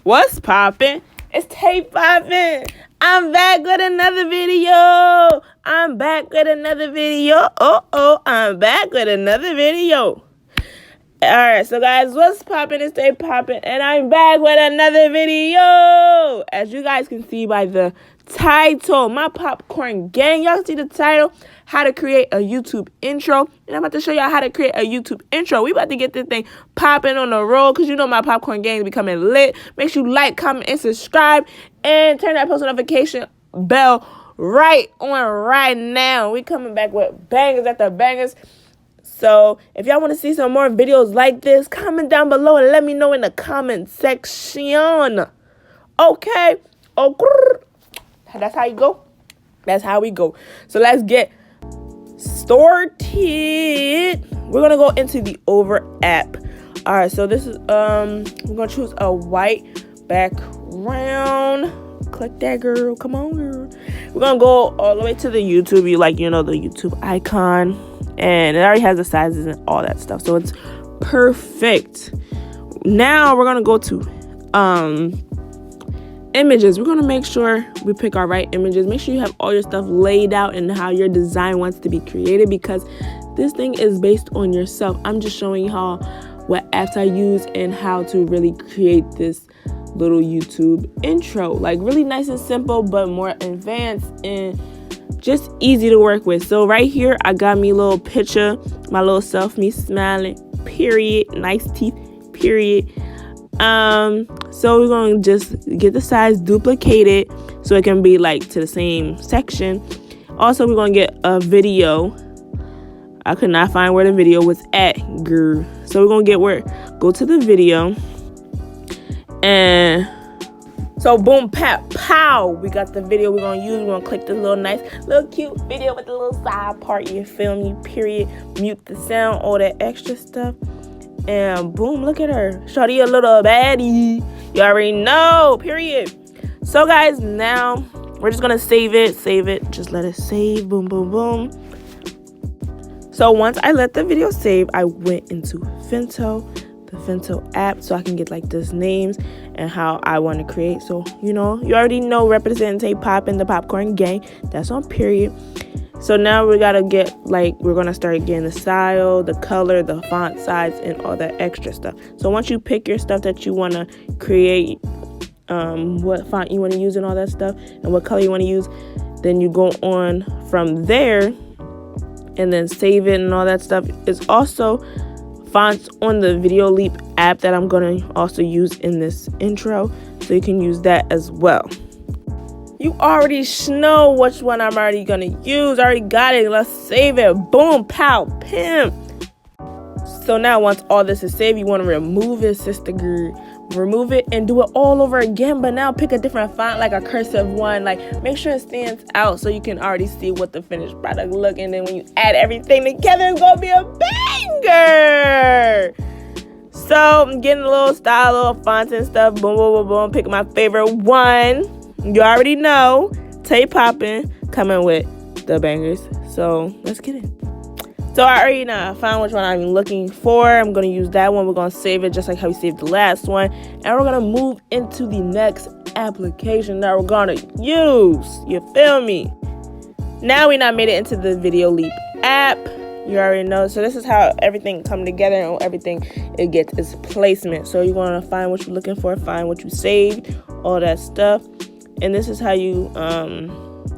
What's poppin'? It's TayyyPoppin. I'm back with another video. I'm back with another video. I'm back with another video. Alright, so guys, what's poppin'? It's TayyyPoppin, and I'm back with another video. As you guys can see by the title, my popcorn gang, y'all see the title, how to create a YouTube intro. And I'm about to show y'all how to create a YouTube intro. We about to get this thing popping on the roll, because you know my popcorn gang is becoming lit. Make sure you like, comment, and subscribe, and turn that post notification bell right on right now. We coming back with bangers after bangers. So if y'all want to see some more videos like this, comment down below and let me know in the comment section. Okay? That's how you go. That's how we go. So let's get started. We're gonna go into the Over app. All right. So this is we're gonna choose a white background. Click that, girl. Come on, girl. We're gonna go all the way to the YouTube. You know the YouTube icon, and it already has the sizes and all that stuff. So it's perfect. Now we're gonna go to images. We're going to make sure we pick our right images. Make sure you have all your stuff laid out and how your design wants to be created, because this thing is based on yourself. I'm just showing you what apps I use and how to really create this little YouTube intro. Like really nice and simple, but more advanced and just easy to work with. So right here, I got me a little picture, my little self, me smiling, period. Nice teeth, period. So we're going to just get the size duplicated so it can be like to the same section. Also, we're going to get a video. I could not find where the video was at, girl. So we're going to go to the video, and so boom, pow, we got the video we're going to use. We're going to click this little nice, little cute video with the little side part, you feel me, period. Mute the sound, all that extra stuff. And boom, look at her. Shawty a little baddie. You already know, period. So guys, now we're just gonna save it. Just let it save. Boom, boom, boom. So once I let the video save, I went into the Finto app, so I can get like this names and how I want to create. So you already know, representing TayyyPoppin, the popcorn gang. That's on period. So now we gotta we're gonna start getting the style, the color, the font size, and all that extra stuff. So once you pick your stuff that you wanna create, what font you wanna use and all that stuff, and what color you wanna use, then you go on from there and then save it and all that stuff. It's also fonts on the Video Leap app that I'm gonna also use in this intro, so you can use that as well. You already know which one I'm already gonna use. I already got it. Let's save it. Boom, pow, pimp. So now once all this is saved, you want to remove it, sister girl. Remove it and do it all over again. But now pick a different font, like a cursive one. Like make sure it stands out so you can already see what the finished product look. And then when you add everything together, it's gonna be a banger. So I'm getting a little style, little fonts and stuff. Boom, boom, boom, boom. Pick my favorite one. You already know, TayyyPoppin coming with the bangers. So let's get it. So I already know I found which one I'm looking for. I'm going to use that one. We're going to save it just like how we saved the last one. And we're going to move into the next application that we're going to use. You feel me? Now we made it into the Video Leap app. You already know. So this is how everything come together, and everything it gets its placement. So you're going to find what you're looking for, find what you saved, all that stuff. And this is how you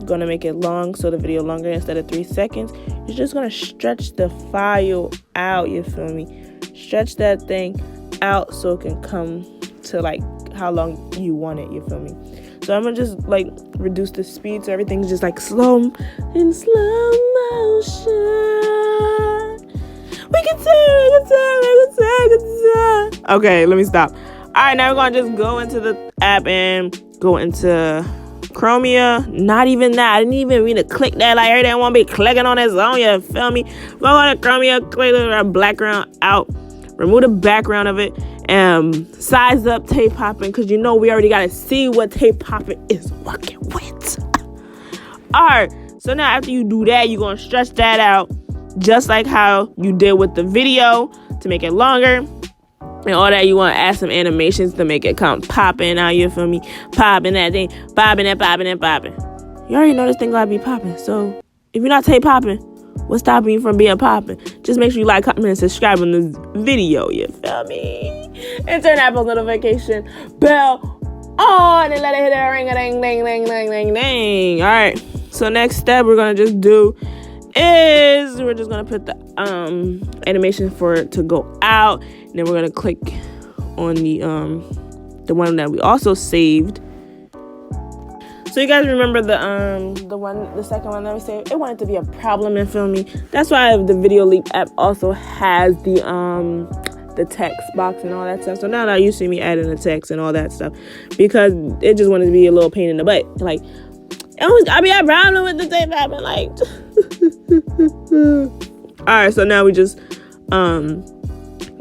gonna make it long, so the video longer instead of 3 seconds. You're just gonna stretch the file out, you feel me? Stretch that thing out so it can come to like how long you want it, you feel me? So I'm gonna just like reduce the speed so everything's just like slow motion. We can turn. Okay, let me stop. Alright, now we're gonna just go into the app and go into Chromia. Not even that. I didn't even mean to click that. Like everything won't be clicking on its own. You feel me? Go to Chromia, click the background out, remove the background of it, and size up TayyyPoppin, because we already gotta see what TayyyPoppin is working with. Alright, so now after you do that, you're gonna stretch that out just like how you did with the video to make it longer. and all that. You want to add some animations to make it come popping out, you feel me? Popping that thing, popping and popping and popping. You already know this thing gotta be popping. So if you're not TayyyPoppin, what's stopping you from being popping? Just make sure you like, comment, and subscribe on this video, you feel me? And turn that post notification bell on and let it hit that ring a ding ding ding ding ding ding. All right, so next step we're gonna just do is we're just gonna put the animation for it to go out, and then we're gonna click on the one that we also saved. So you guys remember the second one that we saved? It wanted to be a problem, and feel me. That's why the Video Leap app also has the text box and all that stuff. So now that you see me adding the text and all that stuff, because it just wanted to be a little pain in the butt. Like, I be a problem with the TayyyPoppin, like. All right, so now we just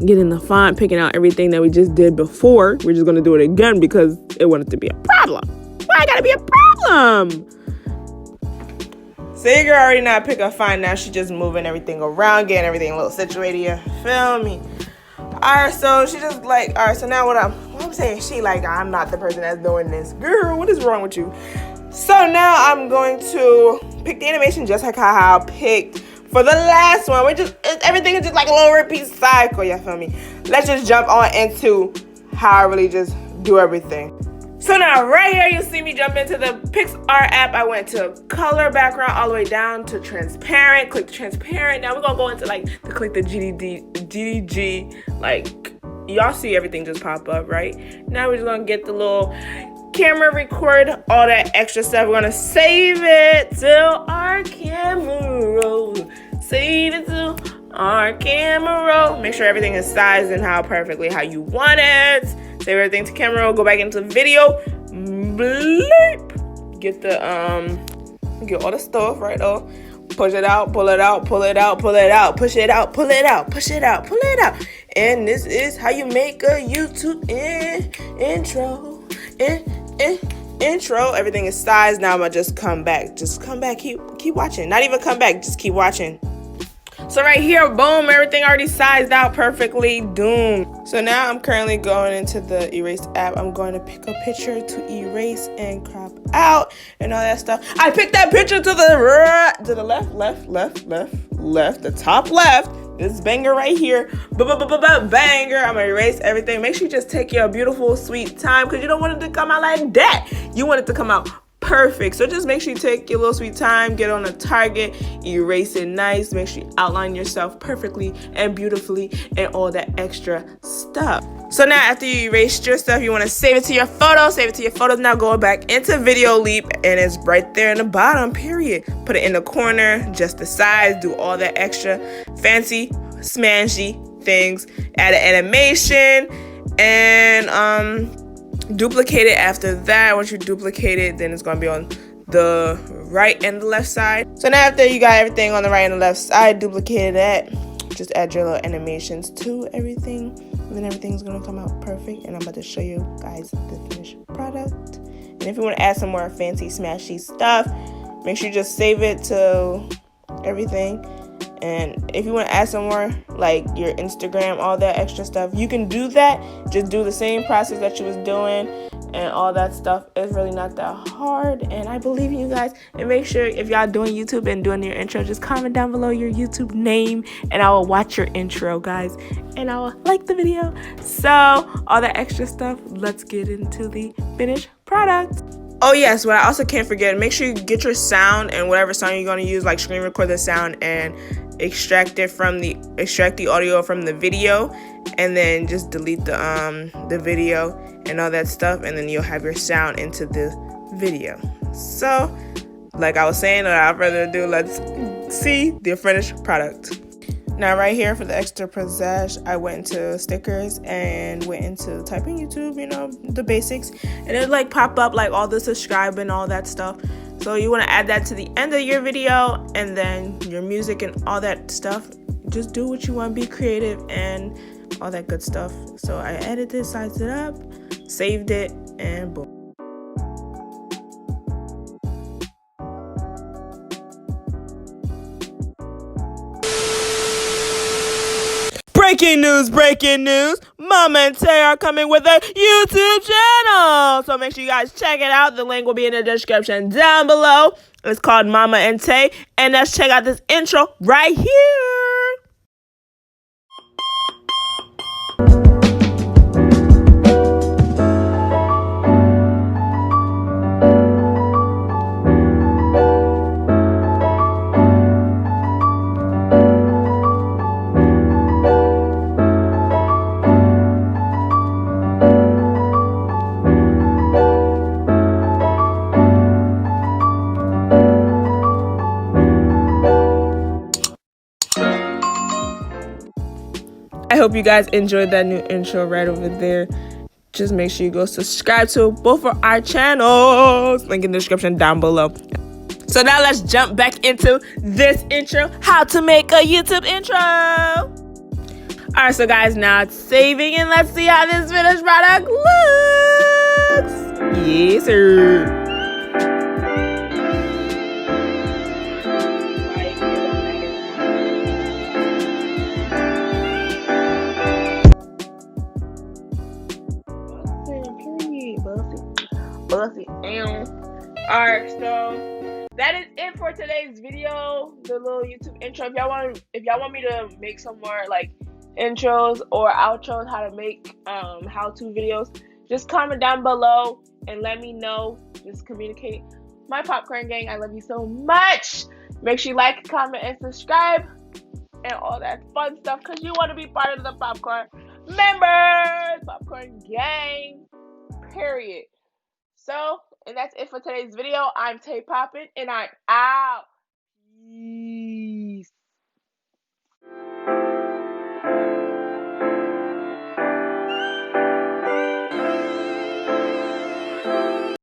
getting the font, picking out everything that we just did before. We're just gonna do it again because it wanted to be a problem. Why I gotta be a problem? So your girl already now pick a font. Now she just moving everything around, getting everything a little situated. You feel me? Alright, so she just like, alright, so now what I'm saying, she like, I'm not the person that's doing this. Girl, what is wrong with you? So now I'm going to pick the animation just like how I picked for the last one. Everything is just like a little repeat cycle, you feel me? Let's just jump on into how I really just do everything. So now right here, you see me jump into the PixArt app. I went to color background all the way down to transparent. Click the transparent. Now we're gonna go into like to click the GDG. Like y'all see everything just pop up, right? Now we're just gonna get the little camera record, all that extra stuff. We're gonna save it to our camera roll. Save it to our camera roll. Make sure everything is sized and perfectly how you want it. Save everything to camera roll. Go back into video. Bleep. Get get all the stuff right though. Push it out, pull it out, pull it out, pull it out, push it out, pull it out, push it out, pull it out. And this is how you make a YouTube intro. Intro. Everything is sized. Now I'm gonna just come back. Just come back. Keep watching. Not even come back. Just keep watching. So right here, boom, everything already sized out perfectly. Doom. So now I'm currently going into the erase app. I'm going to pick a picture to erase and crop out and all that stuff. I picked that picture to the left, the top left. This banger right here, banger. I'm gonna erase everything. Make sure you just take your beautiful, sweet time, because you don't want it to come out like that. You want it to come out perfect. So just make sure you take your little sweet time, get on a target, erase it nice. Make sure you outline yourself perfectly and beautifully and all that extra stuff. So now after you erased your stuff, you want to save it to your photos. Save it to your photos. Now go back into Video Leap, and it's right there in the bottom, period. Put it in the corner, just the size, do all that extra fancy, smashy things. Add an animation and duplicate it after that. Once you duplicate it, then it's going to be on the right and the left side. So now after you got everything on the right and the left side, duplicate that. Just add your little animations to everything, and then everything's going to come out perfect. And I'm about to show you guys the finished product. And if you want to add some more fancy smashy stuff, make sure you just save it to everything. And if you want to add some more, like your Instagram, all that extra stuff, you can do that. Just do the same process that you was doing and all that stuff. It's really not that hard, and I believe in you guys. And make sure if y'all doing YouTube and doing your intro, just comment down below your YouTube name, and I will watch your intro, guys, and I will like the video. So all that extra stuff, let's get into the finished product. Oh yes, what I also can't forget, make sure you get your sound and whatever sound you're going to use, like screen record the sound and extract the audio from the video, and then just delete the video and all that stuff, and then you'll have your sound into the video. So like I was saying, without further ado, let's see the finished product. Now right here for the extra pizzazz, I went into stickers and went into typing YouTube, you know, the basics, and it like pop up like all the subscribe and all that stuff. So you want to add that to the end of your video, and then your music and all that stuff. Just do what you want, be creative and all that good stuff. So I edited it, sized it up, saved it, and boom. Breaking news, breaking news. Mama and Tay are coming with a YouTube channel. So make sure you guys check it out. The link will be in the description down below. It's called Mama and Tay. And let's check out this intro right here. I hope you guys enjoyed that new intro right over there. Just make sure you go subscribe to both of our channels. Link in the description down below. So now let's jump back into this intro. How to make a YouTube intro. Alright, so guys, now it's saving and let's see how this finished product looks. Yes, sir. Alright, so that is it for today's video, the little YouTube intro. If y'all want me to make some more like intros or outros, how to make how-to videos, just comment down below and let me know. Just communicate. My popcorn gang, I love you so much. Make sure you like, comment, and subscribe and all that fun stuff because you want to be part of the popcorn members, popcorn gang, period. So, and that's it for today's video. I'm TayyyPoppin, and I'm out.